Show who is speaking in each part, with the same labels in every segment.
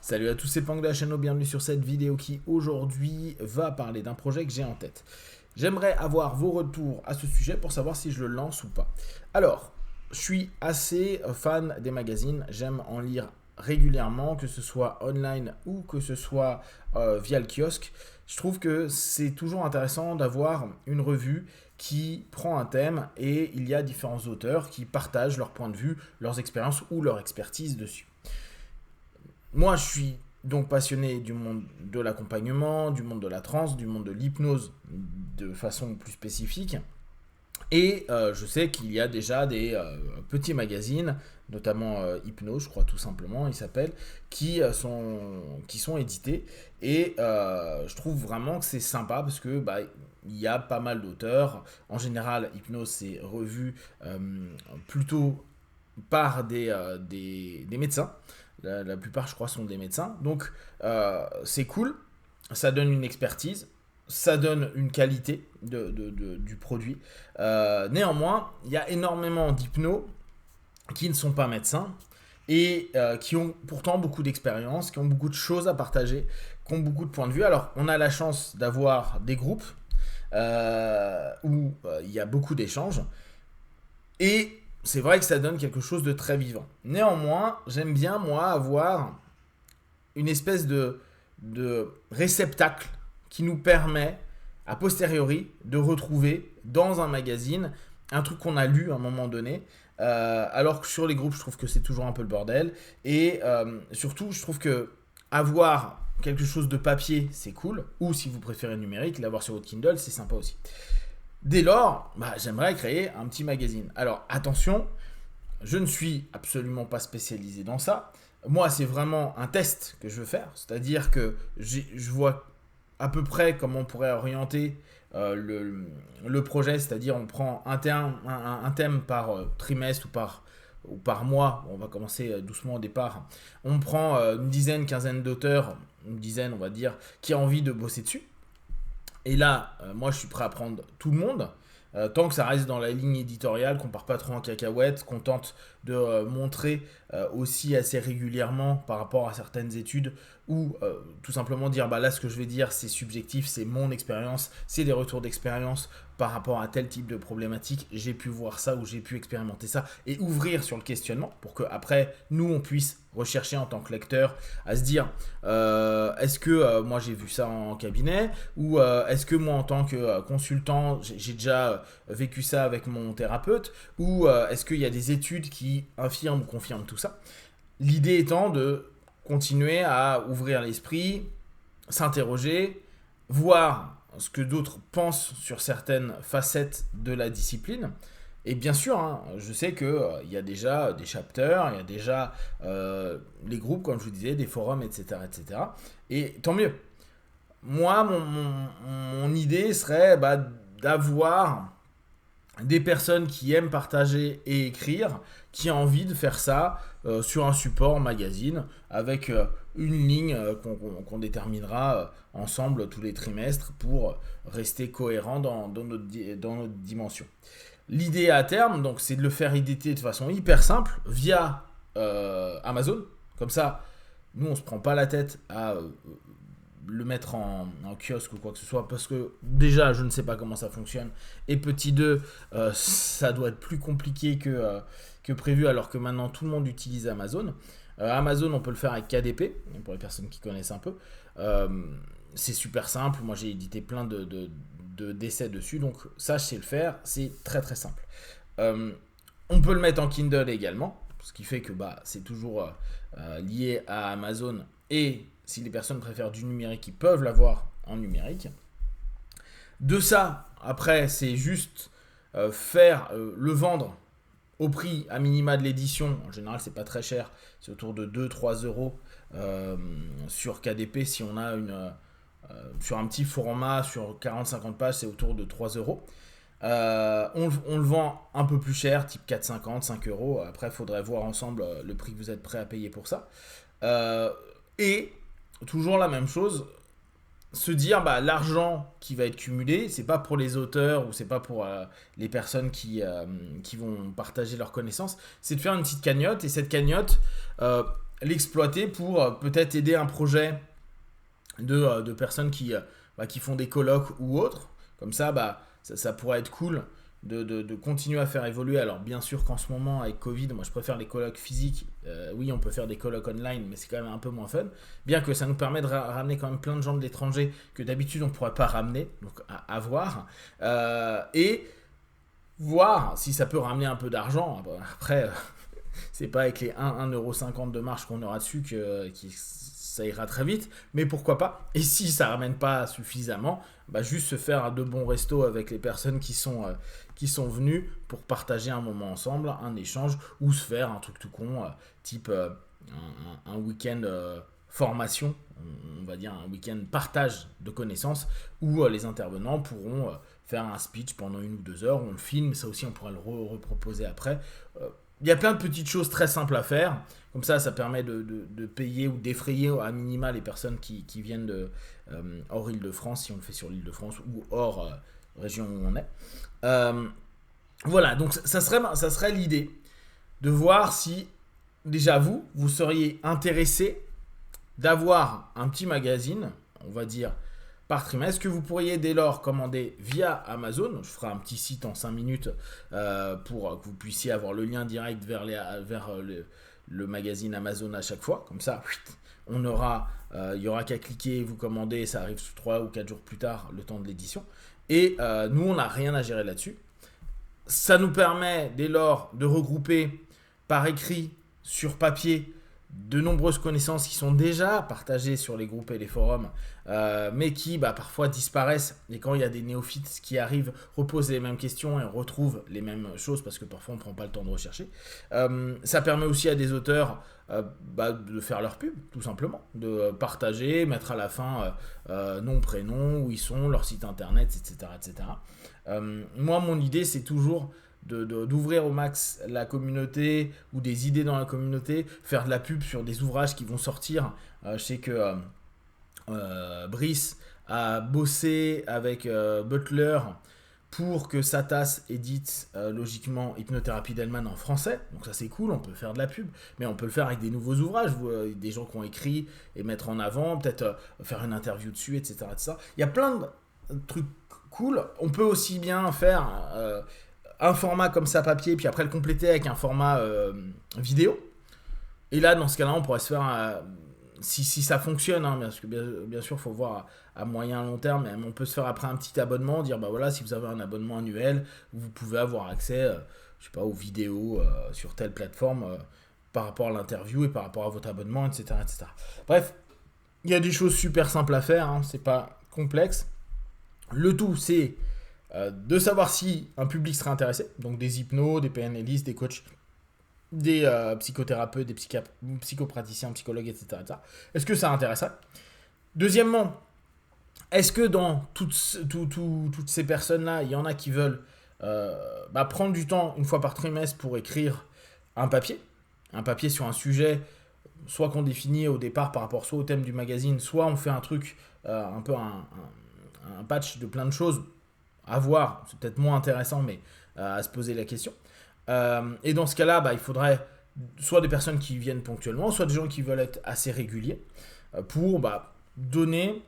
Speaker 1: Salut à tous, c'est Pang de la chaîne, bienvenue sur cette vidéo qui aujourd'hui va parler d'un projet que j'ai en tête. J'aimerais avoir vos retours à ce sujet pour savoir si je le lance ou pas. Alors, je suis assez fan des magazines, j'aime en lire régulièrement, que ce soit online ou que ce soit via le kiosque. Je trouve que c'est toujours intéressant d'avoir une revue qui prend un thème et il y a différents auteurs qui partagent leur point de vue, leurs expériences ou leur expertise dessus. Moi, je suis donc passionné du monde de l'accompagnement, du monde de la transe, du monde de l'hypnose de façon plus spécifique. Et je sais qu'il y a déjà des petits magazines, notamment Hypnose, je crois tout simplement, il s'appelle, qui sont édités. Et je trouve vraiment que c'est sympa parce que il y a pas mal d'auteurs. En général, Hypnose, c'est revu plutôt par des médecins. La plupart, je crois, sont des médecins. Donc, c'est cool. Ça donne une expertise. Ça donne une qualité du produit. Néanmoins, il y a énormément d'hypnos qui ne sont pas médecins et qui ont pourtant beaucoup d'expérience, qui ont beaucoup de choses à partager, qui ont beaucoup de points de vue. Alors, on a la chance d'avoir des groupes où il y a beaucoup d'échanges. Et c'est vrai que ça donne quelque chose de très vivant. Néanmoins, j'aime bien, moi, avoir une espèce de réceptacle qui nous permet, a posteriori, de retrouver dans un magazine un truc qu'on a lu à un moment donné. Alors que sur les groupes, je trouve que c'est toujours un peu le bordel. Et surtout, je trouve que avoir quelque chose de papier, c'est cool. Ou si vous préférez numérique, l'avoir sur votre Kindle, c'est sympa aussi. Dès lors, j'aimerais créer un petit magazine. Alors attention, je ne suis absolument pas spécialisé dans ça. Moi, c'est vraiment un test que je veux faire. C'est-à-dire que je vois à peu près comment on pourrait orienter le projet. C'est-à-dire on prend un thème par trimestre ou par mois. On va commencer doucement au départ. On prend une dizaine, quinzaine d'auteurs, une dizaine on va dire, qui a envie de bosser dessus. Et là, moi, je suis prêt à prendre tout le monde, tant que ça reste dans la ligne éditoriale, qu'on part pas trop en cacahuète, qu'on tente de montrer aussi assez régulièrement par rapport à certaines études, ou tout simplement dire, là, ce que je vais dire, c'est subjectif, c'est mon expérience, c'est des retours d'expérience par rapport à tel type de problématique, j'ai pu voir ça ou j'ai pu expérimenter ça, et ouvrir sur le questionnement, pour qu'après, nous, on puisse rechercher en tant que lecteur, à se dire, est-ce que moi, j'ai vu ça en cabinet, ou est-ce que moi, en tant que consultant, j'ai déjà vécu ça avec mon thérapeute, ou est-ce qu'il y a des études qui infirment ou confirment tout ça. L'idée étant de continuer à ouvrir l'esprit, s'interroger, voir ce que d'autres pensent sur certaines facettes de la discipline. Et bien sûr, je sais qu'il y a déjà des chapters, il y a déjà les groupes, comme je vous disais, des forums, etc. etc. Et tant mieux. Moi, mon idée serait d'avoir des personnes qui aiment partager et écrire, qui ont envie de faire ça sur un support magazine avec une ligne qu'on déterminera ensemble tous les trimestres pour rester cohérent dans notre dimension. L'idée à terme, donc, c'est de le faire éditer de façon hyper simple via Amazon. Comme ça, nous, on ne se prend pas la tête à le mettre en kiosque ou quoi que ce soit, parce que déjà je ne sais pas comment ça fonctionne, et petit 2, ça doit être plus compliqué que prévu, alors que maintenant tout le monde utilise Amazon. Amazon, on peut le faire avec KDP pour les personnes qui connaissent un peu. C'est super simple, moi j'ai édité plein d'essais dessus, donc ça je sais le faire, c'est très très simple. On peut le mettre en Kindle également, ce qui fait que c'est toujours lié à Amazon, et si les personnes préfèrent du numérique, ils peuvent l'avoir en numérique. De ça, après, c'est juste le vendre au prix à minima de l'édition. En général, c'est pas très cher. C'est autour de 2-3 euros sur KDP. Si on a sur un petit format, sur 40-50 pages, c'est autour de 3 euros. On le vend un peu plus cher, type 4,50, 5 euros. Après, il faudrait voir ensemble le prix que vous êtes prêt à payer pour ça. Et toujours la même chose, se dire l'argent qui va être cumulé, c'est pas pour les auteurs ou c'est pas pour les personnes qui vont partager leurs connaissances, c'est de faire une petite cagnotte, et cette cagnotte l'exploiter pour peut-être aider un projet de personnes qui font des colloques ou autres. Comme ça, ça pourrait être cool de continuer à faire évoluer. Alors bien sûr qu'en ce moment avec Covid, moi je préfère les colloques physiques. Oui, on peut faire des colloques online, mais c'est quand même un peu moins fun. Bien que ça nous permet de ramener quand même plein de gens de l'étranger que d'habitude on ne pourrait pas ramener, donc à voir. Et voir si ça peut ramener un peu d'argent. Après, c'est pas avec les 1,50€ de marge qu'on aura dessus que ça ira très vite, mais pourquoi pas. Et si ça ramène pas suffisamment, juste se faire de bons restos avec les personnes qui sont venues pour partager un moment ensemble, un échange, ou se faire un truc tout con, type un week-end formation, on va dire un week-end partage de connaissances, où les intervenants pourront faire un speech pendant 1 ou 2 heures, on le filme, ça aussi on pourra le reproposer après. Il y a plein de petites choses très simples à faire. Comme ça permet de payer ou d'effrayer à minima les personnes qui viennent hors Île-de-France, si on le fait sur l'Île-de-France, ou hors région où on est. Voilà, donc ça serait l'idée de voir si, déjà vous seriez intéressé d'avoir un petit magazine, on va dire, par trimestre, que vous pourriez dès lors commander via Amazon. Je ferai un petit site en 5 minutes pour que vous puissiez avoir le lien direct vers le magazine Amazon à chaque fois. Comme ça, il y aura qu'à cliquer, vous commander, ça arrive 3 ou 4 jours plus tard, le temps de l'édition. Et nous, on n'a rien à gérer là-dessus. Ça nous permet dès lors de regrouper par écrit, sur papier, de nombreuses connaissances qui sont déjà partagées sur les groupes et les forums, mais qui parfois disparaissent. Et quand il y a des néophytes qui arrivent, reposent les mêmes questions et retrouvent les mêmes choses, parce que parfois on ne prend pas le temps de rechercher. Ça permet aussi à des auteurs de faire leur pub, tout simplement, de partager, mettre à la fin nom, prénom, où ils sont, leur site internet, etc. etc. Moi, mon idée, c'est toujours d'ouvrir au max la communauté ou des idées dans la communauté, faire de la pub sur des ouvrages qui vont sortir. Je sais que Brice a bossé avec Butler pour que Satas édite logiquement Hypnothérapie d'Hellman en français. Donc ça c'est cool, on peut faire de la pub, mais on peut le faire avec des nouveaux ouvrages, des gens qui ont écrit et mettre en avant, peut-être faire une interview dessus, etc., etc. Il y a plein de trucs cool. On peut aussi bien faire un format comme ça papier, puis après le compléter avec un format vidéo. Et là, dans ce cas-là, on pourrait se faire, si ça fonctionne, parce que bien sûr, il faut voir à moyen long terme, mais on peut se faire après un petit abonnement, dire voilà, si vous avez un abonnement annuel, vous pouvez avoir accès, je sais pas, aux vidéos sur telle plateforme par rapport à l'interview et par rapport à votre abonnement, etc., etc. Bref, il y a des choses super simples à faire, c'est pas complexe. Le tout, c'est de savoir si un public serait intéressé, donc des hypnos, des PNListes, des coachs, des psychothérapeutes, des psychopraticiens, psychologues, etc., etc. Est-ce que ça intéresserait ? Deuxièmement, est-ce que dans toutes ces personnes-là, il y en a qui veulent prendre du temps une fois par trimestre pour écrire un papier sur un sujet, soit qu'on définit au départ par rapport soit au thème du magazine, soit on fait un truc, un peu un patch de plein de choses à voir, c'est peut-être moins intéressant, mais à se poser la question. Et dans ce cas-là, il faudrait soit des personnes qui viennent ponctuellement, soit des gens qui veulent être assez réguliers pour donner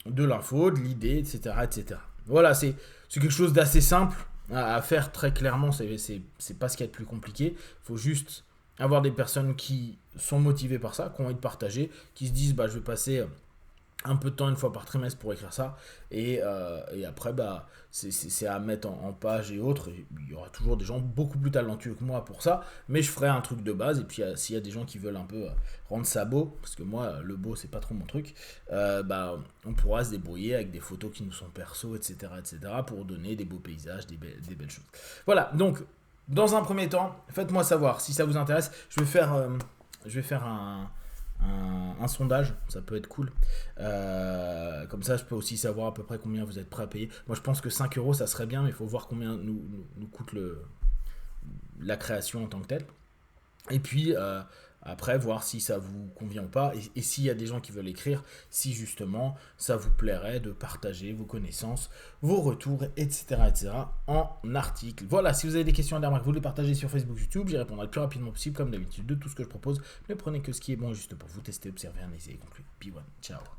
Speaker 1: de l'info, de l'idée, etc., etc. Voilà, c'est quelque chose d'assez simple à faire très clairement, c'est pas ce qu'il y a de plus compliqué. Il faut juste avoir des personnes qui sont motivées par ça, qui ont envie de partager, qui se disent je vais passer un peu de temps une fois par trimestre pour écrire ça, et après c'est à mettre en page et autres. Il y aura toujours des gens beaucoup plus talentueux que moi pour ça, mais je ferai un truc de base, et puis s'il y a des gens qui veulent un peu rendre ça beau, parce que moi le beau c'est pas trop mon truc, on pourra se débrouiller avec des photos qui nous sont perso, etc., pour donner des beaux paysages, des belles choses. Voilà, donc dans un premier temps, faites-moi savoir si ça vous intéresse. Je vais faire un sondage, ça peut être cool. Comme ça, je peux aussi savoir à peu près combien vous êtes prêt à payer. Moi, je pense que 5 euros, ça serait bien, mais il faut voir combien nous coûte la création en tant que telle. Et puis, Après, voir si ça vous convient ou pas, et s'il y a des gens qui veulent écrire, si justement ça vous plairait de partager vos connaissances, vos retours, etc. en article. Voilà, si vous avez des questions à dire, vous les partagez sur Facebook, YouTube, j'y répondrai le plus rapidement possible, comme d'habitude, de tout ce que je propose. Ne prenez que ce qui est bon et juste pour vous, tester, observer, analyser et conclure. P1, ciao.